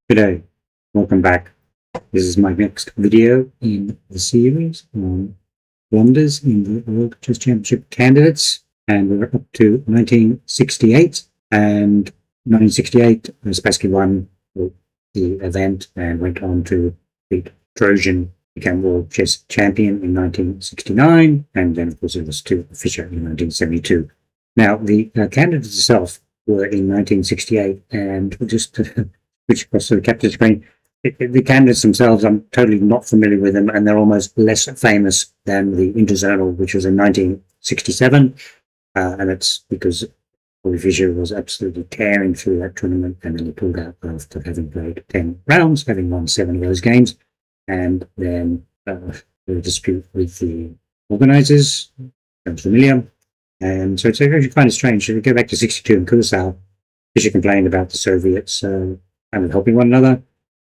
G'day, welcome back. This is my next video in the series on blunders in the World Chess Championship candidates, and we're up to 1968. And 1968, Spassky won the event and went on to beat Trojan, became World Chess Champion in 1969, and then of course it was to Fischer in 1972. Now the candidates itself were in 1968, and we'll just which across the capture screen. The candidates themselves, I'm totally not familiar with them, and they're almost less famous than the interzonal, which was in 1967. And it's because Bobby Fischer was absolutely tearing through that tournament, and then he pulled out after having played 10 rounds, having won 7 of those games. And then the dispute with the organisers becomes familiar. And so it's actually kind of strange. If you go back to 62 in Curacao, Fischer complained about the Soviets kind of helping one another,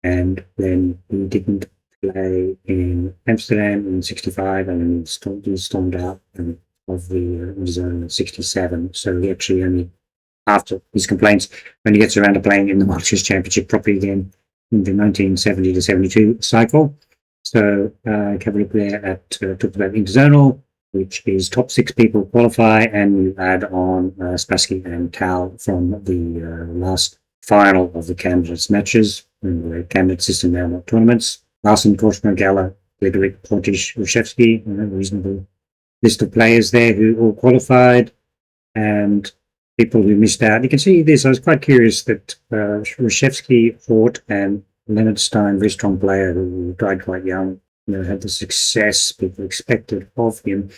and then he didn't play in Amsterdam in 65, and then he stormed out of the zone in 67. So he actually only, after his complaints, when he gets around to playing in the World Chess Championship properly again in the 1970 to 72 cycle. So have a look there at talked about interzonal, which is top 6 people qualify, and you add on Spassky and Tal from the last final of the candidates matches in the candidate system now, not tournaments. Larsen, Korchnoi, Tal-Gligoric, Portisch-Reshevsky, reasonable list of players there who all qualified, and people who missed out. You can see this. I was quite curious that Reshevsky fought, and Leonard Stein, very strong player who died quite young, had the success people expected of him.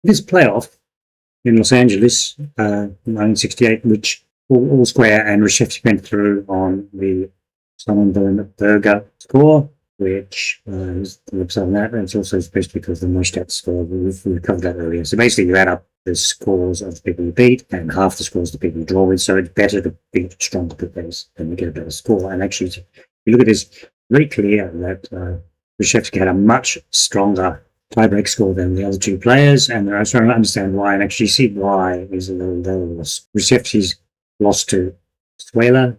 This playoff in Los Angeles, 1968, which all square, and Reshevsky went through on the Sonnenberger score, which is the website on that, and it's also especially because the Neustadt score, we've covered that earlier. So basically you add up the scores of the people you beat and half the scores of the people you draw with, so it's better to beat stronger players than you get a better score. And actually, if you look at this, very clear that Reshevsky had a much stronger tiebreak score than the other 2 players, and I was trying to understand why, and actually see why is a little loss. Reshevsky's lost to Squaler,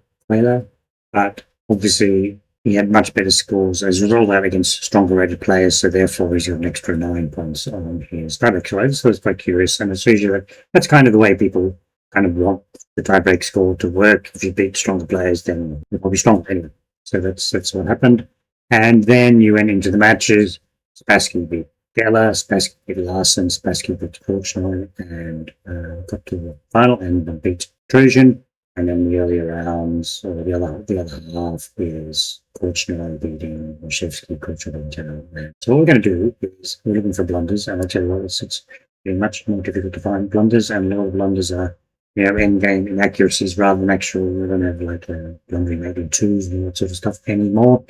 but obviously he had much better scores as a result of that against stronger rated players, so therefore he's got an extra 9 points on his tiebreak score. So it's quite curious, and it shows you that that's kind of the way people kind of want the tiebreak score to work. If you beat stronger players, then you're probably stronger anyway. So that's what happened. And then you went into the matches. Spassky beat Geller, Spassky beat Larsen, Spassky beat Korchnoi, and got to the final and beat Trojan. And then the earlier rounds, or the other half, is Korchnoi beating Reshevsky, Korchnoi. So what we're going to do is we're looking for blunders, and I'll tell you what, it's been much more difficult to find blunders, and a lot of blunders are end game inaccuracies rather than actual. We don't have like blundering maybe 2s and that sort of stuff anymore.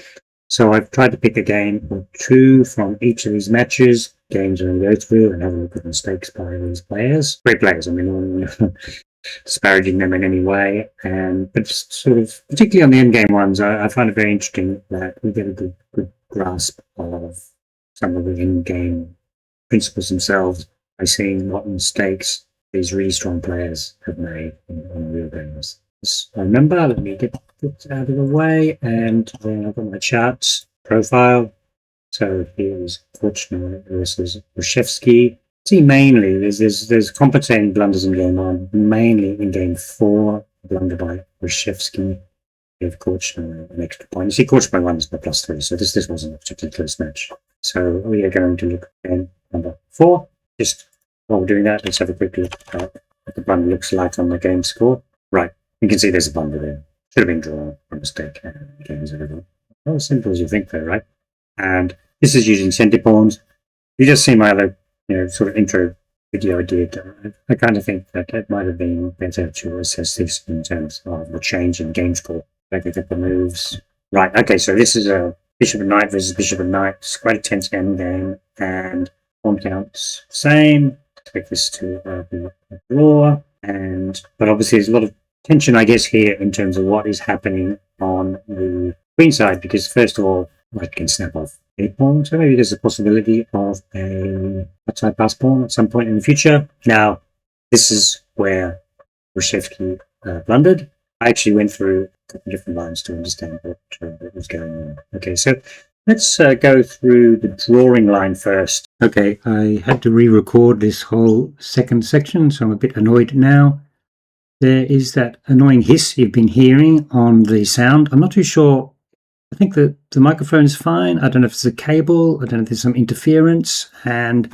So I've tried to pick a game or 2 from each of these matches. Games I'm going to go through and have a look at mistakes by these players. Great players, I mean, disparaging them in any way. But sort of, particularly on the end game ones, I find it very interesting that we get a good grasp of some of the end game principles themselves by seeing what mistakes these really strong players have made in real games. Remember, let me get it out of the way, and then I've got my charts profile. So here's Korchnoi versus Reshevsky. See, mainly there's compensating blunders in game 1. Mainly in game 4, blunder by Reshevsky gave Korchnoi an extra point. You see, Korchnoi won this by +3, so this wasn't a particularly close match. So we are going to look at number 4. Just while we're doing that, let's have a quick look at what the blunder looks like on the game score. Right. You can see there's a blunder there. Should have been drawn by mistake. Games everything. Not as simple as you think, though, right? And this is using center pawns. You just see my other, sort of intro video I did. I kind of think that it might have been better to assess this in terms of the change in game score. Like look at the moves. Right. Okay. So this is a bishop and knight versus bishop and knight. It's quite a tense end game, and pawn counts same. Expect this to be a draw, but obviously there's a lot of tension, I guess, here in terms of what is happening on the queen side, because first of all, white can snap off a pawn, so maybe there's a possibility of a outside pass pawn at some point in the future. Now, this is where Reshevsky blundered. I actually went through a couple of different lines to understand what was going on. Okay, so let's go through the drawing line first. Okay, I had to re-record this whole second section, so I'm a bit annoyed now. There is that annoying hiss you've been hearing on the sound. I'm not too sure. I think the microphone is fine. I don't know if it's a cable. I don't know if there's some interference and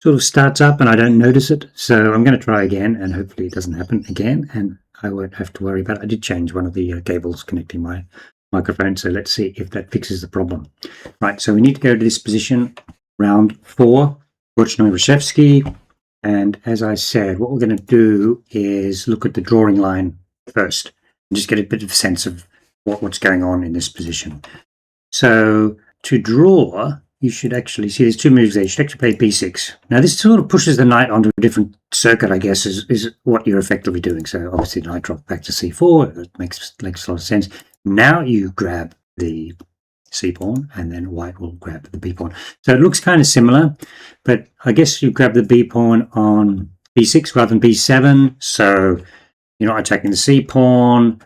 sort of starts up and I don't notice it. So I'm going to try again and hopefully it doesn't happen again and I won't have to worry about it. I did change one of the cables connecting my microphone. So let's see if that fixes the problem. Right, so we need to go to this position, round 4, Korchnoi-Reshevsky. And as I said, what we're going to do is look at the drawing line first and just get a bit of a sense of what's going on in this position. So to draw, you should actually see there's 2 moves there. You should actually play b6. Now this sort of pushes the knight onto a different circuit, I guess, is what you're effectively doing. So obviously the knight dropped back to c4. It makes a lot of sense. Now you grab the c pawn and then white will grab the b pawn. So it looks kind of similar, but I guess you grab the b pawn on b6 rather than b7. So you're not attacking the c pawn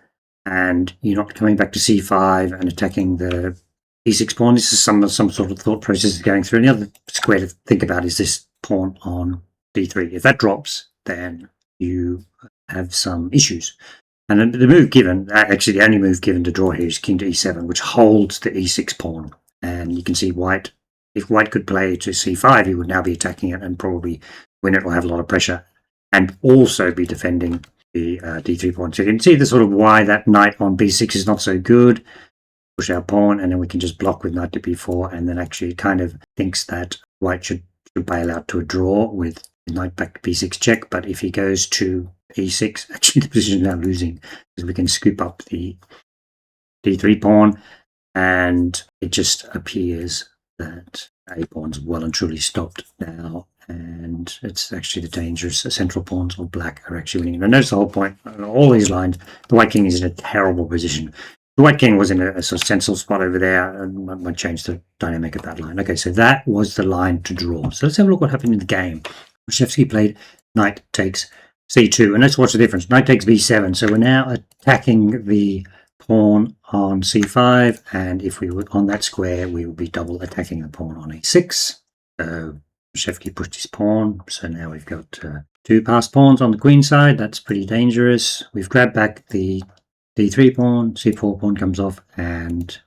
and you're not coming back to c5 and attacking the e6 pawn. This is some sort of thought process going through. And the other square to think about is this pawn on d3. If that drops, then you have some issues. And the move given, actually the only move given to draw here is king to e7, which holds the e6 pawn. And you can see white, if white could play to c5, he would now be attacking it and probably win it or have a lot of pressure and also be defending the d3 pawn. So you can see the sort of why that knight on b6 is not so good. Push our pawn and then we can just block with knight to b4 and then actually it kind of thinks that white should bail out to a draw with knight back to b6 check. But if he goes to e6, actually the position is now losing because we can scoop up the d3 pawn and it just appears that a pawn's well and truly stopped now and it's actually the dangerous central pawns of black are actually winning. And notice the whole point on all these lines, the white king is in a terrible position. The white king was in a sort of central spot over there and I might change the dynamic of that line. Okay, so that was the line to draw. So let's have a look what happened in the game. Reshevsky played knight takes c2 and let's watch the difference. Knight takes b7, so we're now attacking the pawn on c5 and if we were on that square we would be double attacking the pawn on a6. So Reshevsky pushed his pawn, so now we've got 2 passed pawns on the queen side. That's pretty dangerous. We've grabbed back the d3 pawn, c4 pawn comes off and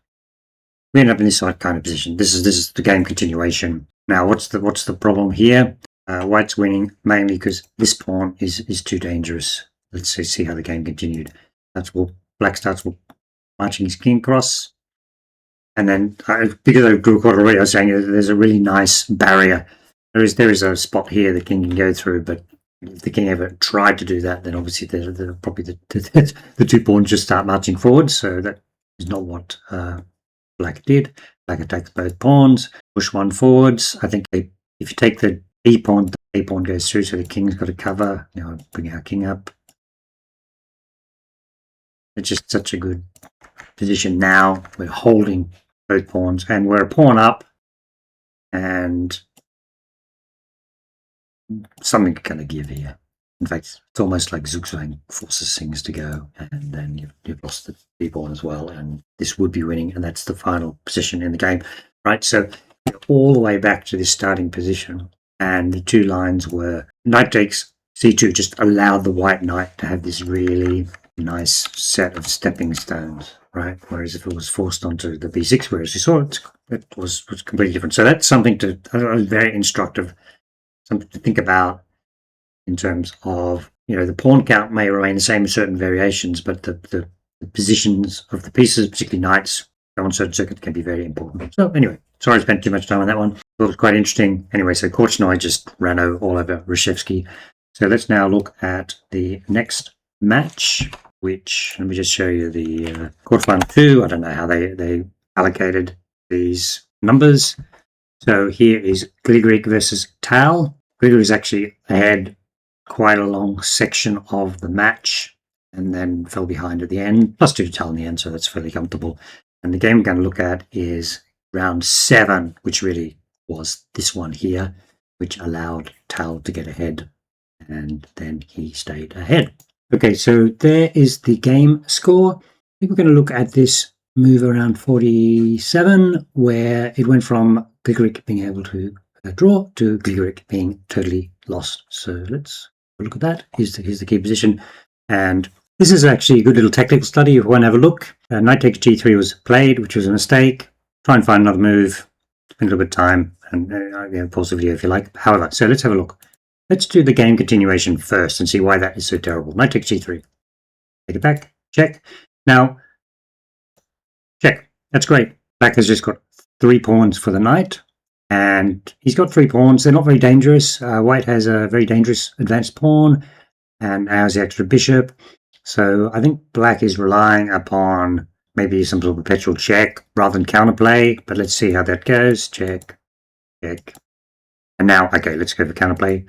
we end up in this kind of position. This is the game continuation. Now what's the problem here? White's winning mainly because this pawn is too dangerous. Let's see how the game continued. Black starts marching his king across. And then, because I drew quite already, I was saying there's a really nice barrier. There is a spot here the king can go through, but if the king ever tried to do that, then obviously probably the 2 pawns just start marching forward. So that is not what black did. Black attacks both pawns, push one forwards. I think if you take the b pawn, the a pawn goes through, so the king's got to cover. Now bring our king up. It's just such a good position now. We're holding both pawns and we're a pawn up and something going to give here. In fact, it's almost like Zugzwang forces things to go and then you've lost the b pawn as well and this would be winning and that's the final position in the game. Right, so all the way back to this starting position and the 2 lines were knight takes c2 just allowed the white knight to have this really nice set of stepping stones, right? Whereas if it was forced onto the b6, whereas you saw it was completely different. So that's something very instructive, something to think about in terms of, the pawn count may remain the same in certain variations, but the positions of the pieces, particularly knights, on certain circuits can be very important. So anyway, sorry I spent too much time on that one. It was quite interesting. Anyway, so Korchnoi just ran all over Reshevsky. So let's now look at the next match, which, let me just show you the quarterfinal 2. I don't know how they allocated these numbers. So here is Tal-Gligoric versus Tal. Gligoric is actually ahead quite a long section of the match and then fell behind at the end, +2 to Tal in the end, so that's fairly comfortable. And the game we're going to look at is round 7, which really was this one here, which allowed Tal to get ahead and then he stayed ahead. Okay, so there is the game score. I think we're going to look at this move around 47, where it went from Gligoric being able to draw to Gligoric being totally lost. So let's look at that. Here's the key position. And this is actually a good little technical study if you want to have a look. Knight takes g3 was played, which was a mistake. Try and find another move. Spend a little bit of time and pause the video if you like. However, so let's have a look. Let's do the game continuation first and see why that is so terrible. Knight takes g3. Take it back. Check. Now, check. That's great. Black has just got 3 pawns for the knight. And he's got 3 pawns. They're not very dangerous. White has a very dangerous advanced pawn. And now has the extra bishop. So I think black is relying upon maybe some sort of perpetual check rather than counterplay. But let's see how that goes. Check. Check. And now, okay, let's go for counterplay.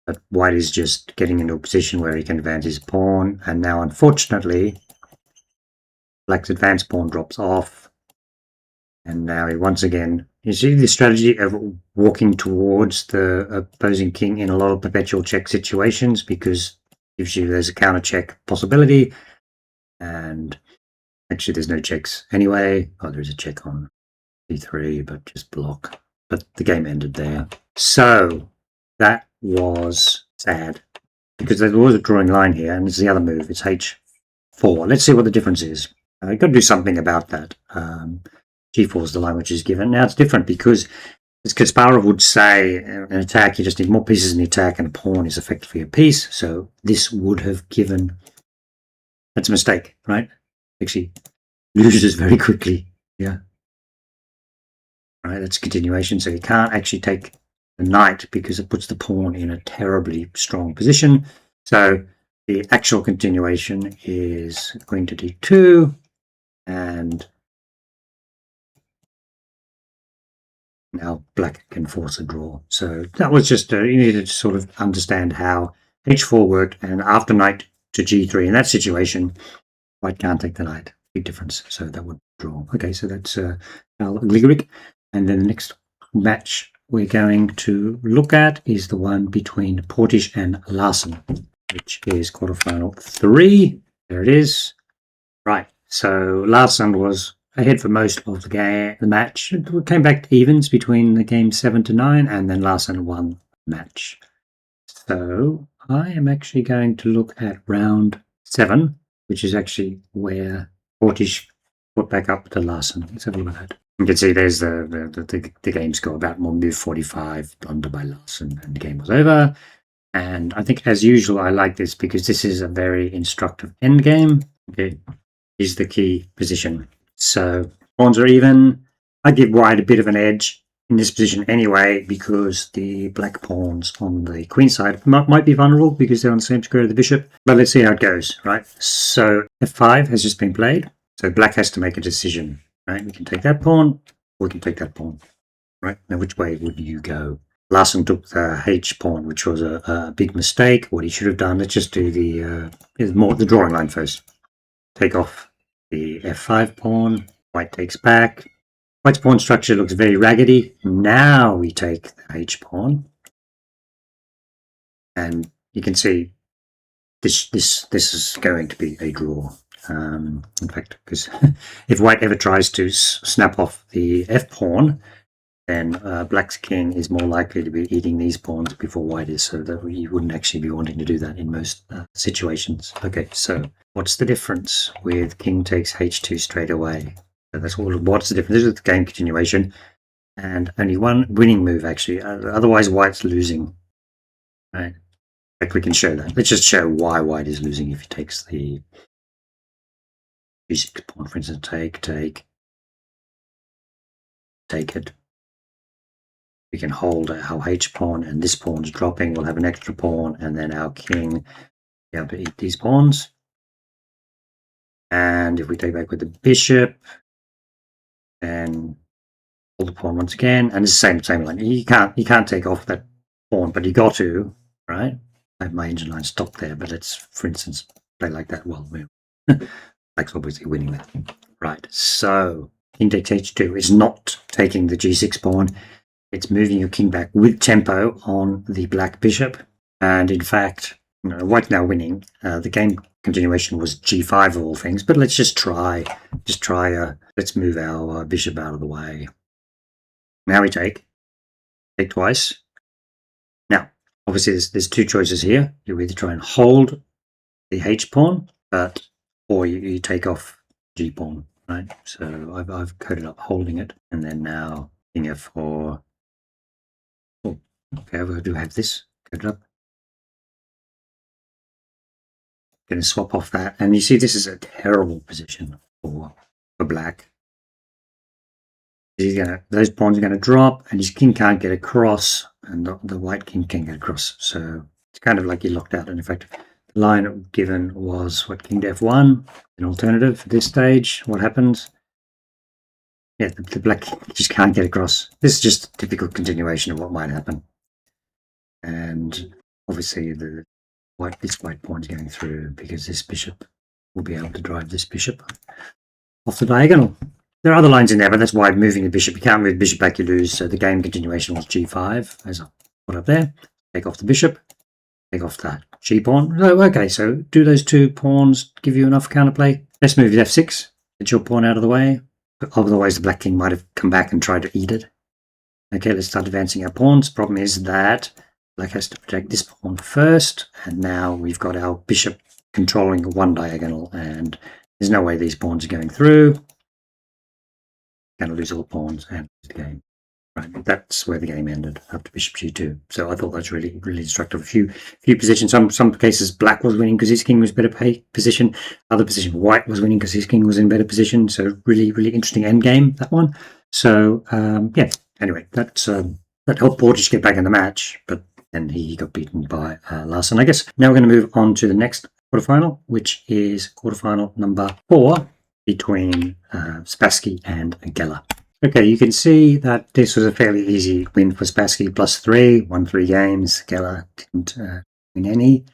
But white is just getting into a position where he can advance his pawn. And now, unfortunately, black's advanced pawn drops off. And now he once again, you see the strategy of walking towards the opposing king in a lot of perpetual check situations, because it gives you there's a counter check possibility. And actually there's no checks anyway. Oh, there is a check on d3, but just block. But the game ended there. So that was sad, because there was a drawing line here, and it's the other move. It's h4. Let's see what the difference is. I've got to do something about that. G4 is the line which is given. Now it's different because, as Kasparov would say, in an attack you just need more pieces in the attack, and a pawn is effectively a piece. So this would have given. That's a mistake, right? Actually, loses very quickly. Yeah. Right. That's continuation. So you can't actually take the knight because it puts the pawn in a terribly strong position. So the actual continuation is going to d2, and now black can force a draw. So that was just you needed to sort of understand how h4 worked, and after knight to g3 in that situation, white can't take the knight. Big difference. So that would draw. Okay, so that's Tal-Gligoric, and then the next match we're going to look at is the one between Portisch and Larsen, which is quarterfinal 3. There it is. Right. So Larsen was ahead for most of the match. It came back to evens between the game 7 to 9, and then Larsen won the match. So I am actually going to look at round 7, which is actually where Portisch put back up to Larsen. Let's have a look at that. You can see there's the game score about move 45, blunder by Larsen, and the game was over. And I think, as usual, I like this because this is a very instructive end game. Okay, is the key position. So pawns are even. I give white a bit of an edge in this position anyway, because the black pawns on the queen side might be vulnerable because they're on the same square as the bishop. But let's see how it goes, right? So f5 has just been played. So black has to make a decision, right? We can take that pawn, or we can take that pawn, right? Now, which way would you go? Larsen took the h pawn, which was a big mistake. What he should have done, let's just do the drawing line first. Take off the f5 pawn. White takes back. White's pawn structure looks very raggedy. Now we take the h pawn, and you can see this is going to be a draw. In fact, because if white ever tries to snap off the f pawn, then black's king is more likely to be eating these pawns before white is, so that you wouldn't actually be wanting to do that in most situations. Okay, so what's the difference with king takes h2 straight away? So that's what's the difference? This is the game continuation, and only one winning move actually. Otherwise, white's losing. Right? In fact, we can show that. Let's just show why white is losing if he takes the g6 pawn, for instance. Take it. We can hold our h pawn, and this pawn's dropping. We'll have an extra pawn, and then our king will be able to eat these pawns. And if we take back with the bishop, then hold the pawn once again, and it's the same line. You can't take off that pawn, but you got to, right? I have my engine line stopped there, but let's, for instance, play like that. Well, black's obviously winning that. Right. So king takes h2 is not taking the g6 pawn. it's moving your king back with tempo on the black bishop. And in fact, white now winning. The game continuation was g5 of all things, but let's just try. Let's move our bishop out of the way. Now we take twice. Now, obviously, there's two choices here. You either try and hold the H pawn, or you take off G pawn, right? So I've coded up holding it, and then now king f4. Oh, okay, we do have this coded up. Going to swap off that, and you see this is a terrible position for black. Those pawns are going to drop, and his king can't get across, and the white king can get across. So it's kind of like you're locked out. And in fact, the line given was what, king to f1, an alternative for this stage. What happens? Yeah, the black king just can't get across. This is just a typical continuation of what might happen. And obviously, this white pawn is going through because this bishop will be able to drive this bishop off the diagonal. There are other lines in there, but that's why moving the bishop. You can't move the bishop back, you lose. So the game continuation was g5, as I put up there. Take off the bishop, take off that g pawn. Oh, okay, so do those two pawns give you enough counterplay? Let's move f6, get your pawn out of the way. Otherwise, the black king might have come back and tried to eat it. Okay, let's start advancing our pawns. Problem is that black has to protect this pawn first, and now we've got our bishop controlling one diagonal, and there's no way these pawns are going through. Going to lose all pawns and lose the game. Right, that's where the game ended after bishop g2. So I thought that's really, really instructive. A few positions. Some cases black was winning because his king was better position. Other position white was winning because his king was in better position. So really, really interesting end game, that one. So yeah. Anyway, that helped Portisch get back in the match, but then he got beaten by Larsen. I guess now we're going to move on to the next quarterfinal, which is quarterfinal number 4. Between Spassky and Geller. Okay, you can see that this was a fairly easy win for Spassky, +3, won 3 games. Geller didn't win any.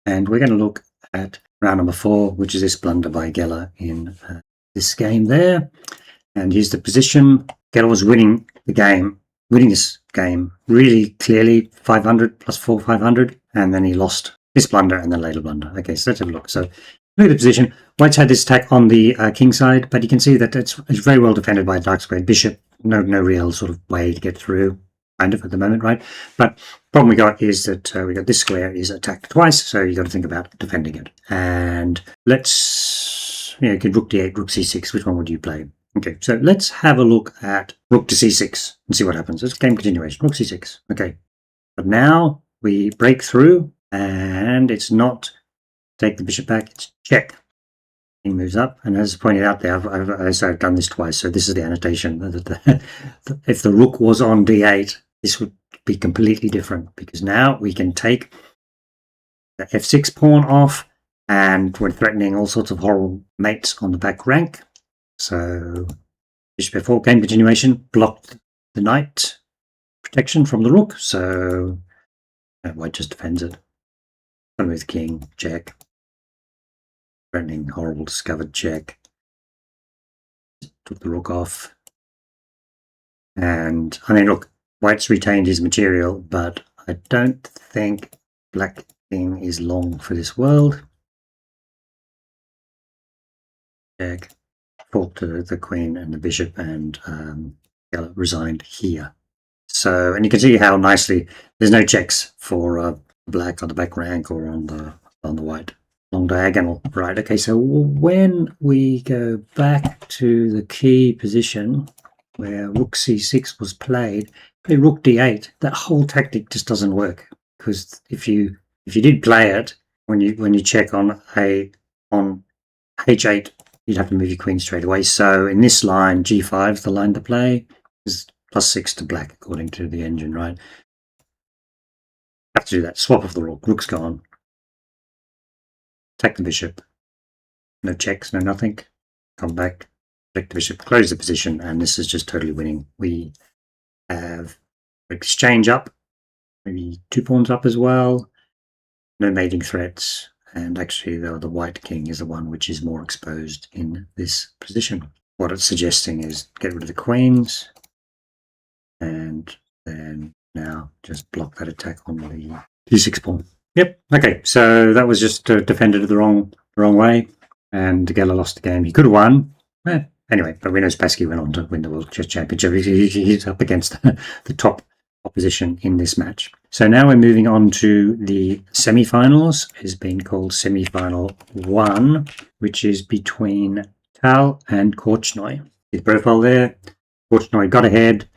And we're going to look at round number 4, which is this blunder by Geller in this game there. And here's the position. Geller was winning this game really clearly, 500 +4, 500, and then he lost this blunder and then later blunder. Okay, so let's have a look. So look at the position. White's had this attack on the king side, but you can see that it's very well defended by a dark squared bishop. No real sort of way to get through, kind of, at the moment, right? But the problem we got is that we got this square is attacked twice, so you got to think about defending it. And let's, you could rook d8, rook c6. Which one would you play? Okay, so let's have a look at rook to c6 and see what happens. It's game continuation. Rook c6. Okay, but now we break through, and it's not take the bishop back, it's check. King moves up, and as pointed out there, I've done this twice, so this is the annotation. If the rook was on d8, this would be completely different, because now we can take the f6 pawn off, and we're threatening all sorts of horrible mates on the back rank. So bishop f4, game continuation, blocked the knight protection from the rook, so white just defends it. Gonna move the king, check. Threatening horrible discovered check. Took the rook off. And I mean, look, white's retained his material, but I don't think black king is long for this world. Check. Fought to the queen and the bishop, and Geller resigned here. So, and you can see how nicely there's no checks for black on the back rank or on the white long diagonal. Right, okay, so when we go back to the key position where rook c6 was played, play rook d8, that whole tactic just doesn't work, because if you did play it, when you check on h8, you'd have to move your queen straight away. So in this line, g5 is the line to play, is +6 to black according to the engine, right? Have to do that. Swap off the rook. Rook's gone. Attack the bishop. No checks, no nothing. Come back. Attack the bishop. Close the position, and this is just totally winning. We have exchange up, maybe 2 pawns up as well. No mating threats, and actually the white king is the one which is more exposed in this position. What it's suggesting is get rid of the queens, and then now just block that attack on the d6 pawn. Yep. Okay, so that was just defended the wrong way, and Geller lost the game. He could have won. Anyway, but we know Spassky went on to win the World Chess Championship. He's up against the top opposition in this match. So now we're moving on to the semi-finals. It's been called semi-final 1, which is between Tal and Korchnoi. The profile there. Korchnoi got ahead,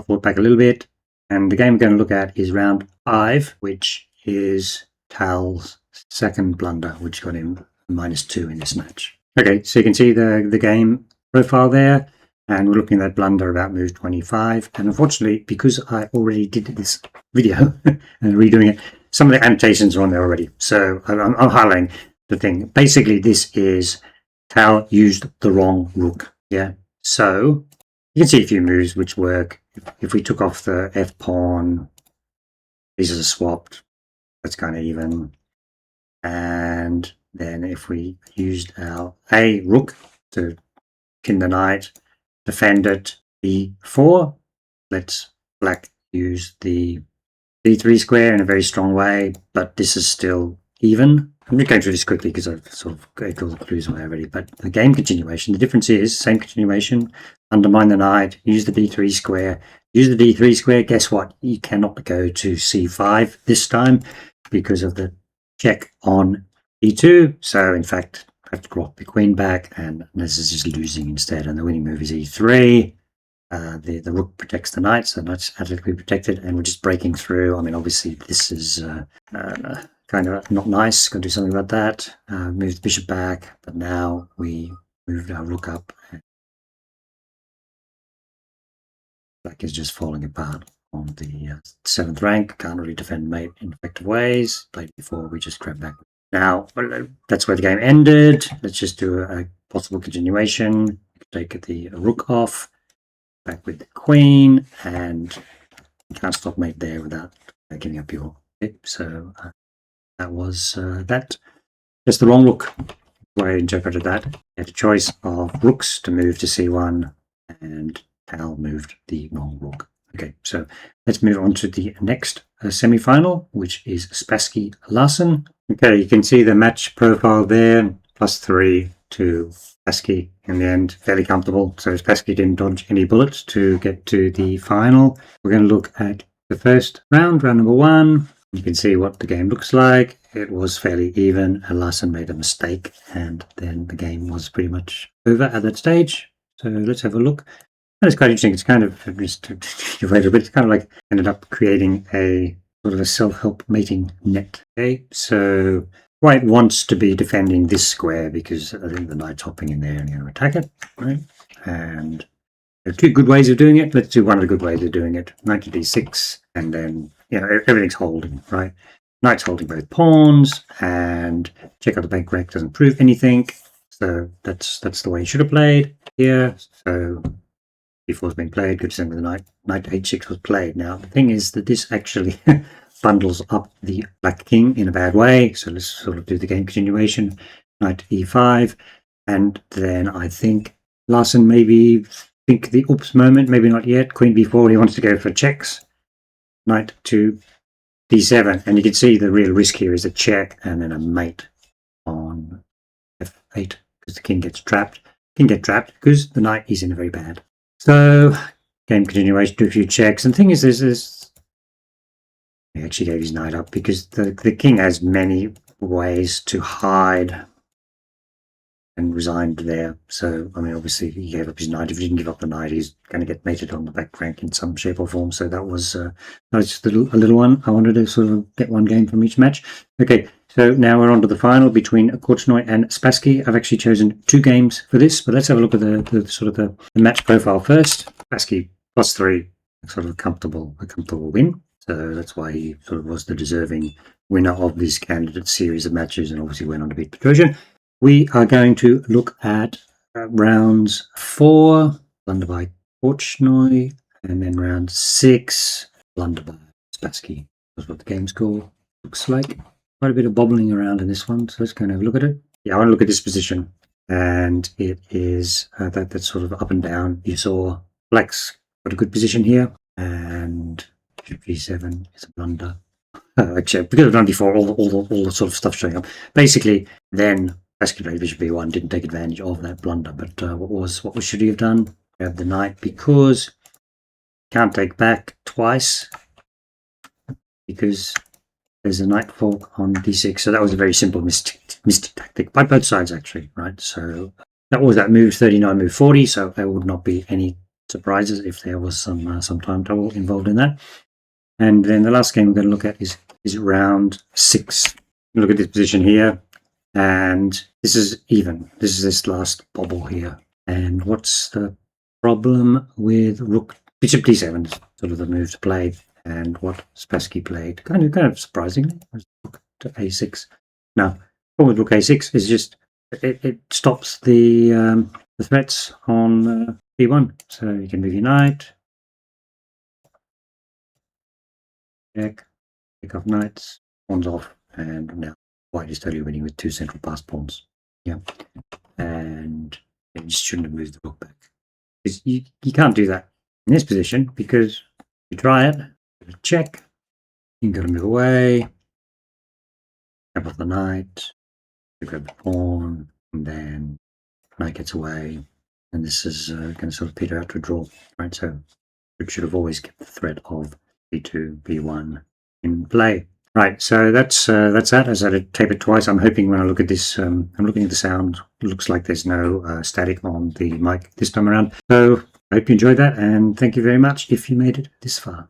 fought back a little bit, and the game we're going to look at is round 5, which is Tal's second blunder, which got him -2 in this match. Okay, so you can see the game profile there, and we're looking at that blunder about move 25. And unfortunately, because I already did this video and redoing it, some of the annotations are on there already. So I'm highlighting the thing. Basically, this is Tal used the wrong rook. Yeah, so you can see a few moves which work. If we took off the F pawn, these are swapped. That's kind of even. And then if we used our A rook to pin the knight, defend it, B4, let's black use the D3 square in a very strong way, but this is still even. I'm just going through this quickly because I've sort of got all the clues away already, but the game continuation, the difference is same continuation, undermine the knight, use the D3 square, use the D3 square, guess what? You cannot go to C5 this time because of the check on E2, so in fact I have to drop the queen back, and this is just losing instead, and the winning move is E3. The rook protects the knight, so the knight's adequately protected, and we're just breaking through. I mean, obviously this is kind of not nice, got to do something about that. Move the bishop back, but now we moved our rook up, and black is just falling apart on the 7th rank. Can't really defend mate in effective ways. Played before, we just grab back. Now, that's where the game ended. Let's just do a possible continuation. Take the rook off, back with the queen, and you can't stop mate there without giving up your tip. So that was that. Just the wrong rook, the way I interpreted that. You had a choice of rooks to move to c1, and Tal moved the wrong rook. Okay, so let's move on to the next semi-final, which is Spassky-Larsen. Okay, you can see the match profile there, +3 to Spassky in the end, fairly comfortable. So Spassky didn't dodge any bullets to get to the final. We're going to look at the first round, round number 1. You can see what the game looks like. It was fairly even, and Larsen made a mistake, and then the game was pretty much over at that stage. So let's have a look. And it's quite interesting. It's kind of just but it's kind of like ended up creating a sort of a self-help mating net. Okay, so White wants to be defending this square because I think the knight's hopping in there and going to attack it, right? And there are 2 good ways of doing it. Let's do one of the good ways of doing it. Knight to d6, and then everything's holding, right? Knight's holding both pawns, and check out the bank rank doesn't prove anything. So that's the way you should have played here. So b4 has been played, good same with the knight. Knight to h6 was played. Now the thing is that this actually bundles up the black king in a bad way. So let's sort of do the game continuation. Knight to e5, and then I think Larsen maybe think the oops moment, maybe not yet. Queen b4, he wants to go for checks. Knight to d7, and you can see the real risk here is a check and then a mate on f8 because the king gets trapped. King get trapped because the knight is in a very bad. So game continuation, do a few checks, and the thing is this he actually gave his knight up because the king has many ways to hide and resigned there. So I mean, obviously he gave up his knight. If he didn't give up the knight, he's going to get mated on the back rank in some shape or form. So that was just a little one. I wanted to sort of get one game from each match. Okay, so now we're on to the final between Korchnoi and Spassky. I've actually chosen 2 games for this, but let's have a look at the sort of the match profile first. Spassky +3, sort of a comfortable win. So that's why he sort of was the deserving winner of this candidate series of matches, and obviously went on to beat Petrosian. We are going to look at rounds 4, blunder by Korchnoi, and then round 6, blunder by Spassky. That's what the game's called. Looks like quite a bit of bobbling around in this one, so let's go and have a look at it. Yeah, I want to look at this position, and it is that's sort of up and down. You saw black's got a good position here. and b7 is a blunder. Actually, because I've done before, all the sort of stuff showing up. Basically, then Spassky played bishop b1, didn't take advantage of that blunder. But what should he have done? Grab the knight, because can't take back twice because there's a knight fork on d6. So that was a very simple mystic tactic by both sides, actually, right? So that was that move 39, move 40. So there would not be any surprises if there was some time trouble involved in that. And then the last game we're going to look at is round 6. Look at this position here, and this is even. This is this last bobble here. And what's the problem with rook? Bishop d7 is sort of the move to play, and what Spassky played, kind of surprisingly, was rook to a6. Now, the problem with rook a6 is just it stops the threats on b1. So you can move your knight, check, pick off knights, pawns off, and now white is totally winning with 2 central pass pawns. Yeah, and you just shouldn't have moved the rook back. You can't do that in this position, because you try it, check, you've got to move away, grab off the knight, you grab the pawn, and then knight gets away, and this is going to sort of peter out to a draw, right? So it should have always kept the threat of b2, b1 in play. Right, so that's that. As I tape it twice, I'm hoping when I look at this, I'm looking at the sound. It looks like there's no static on the mic this time around. So I hope you enjoyed that, and thank you very much if you made it this far.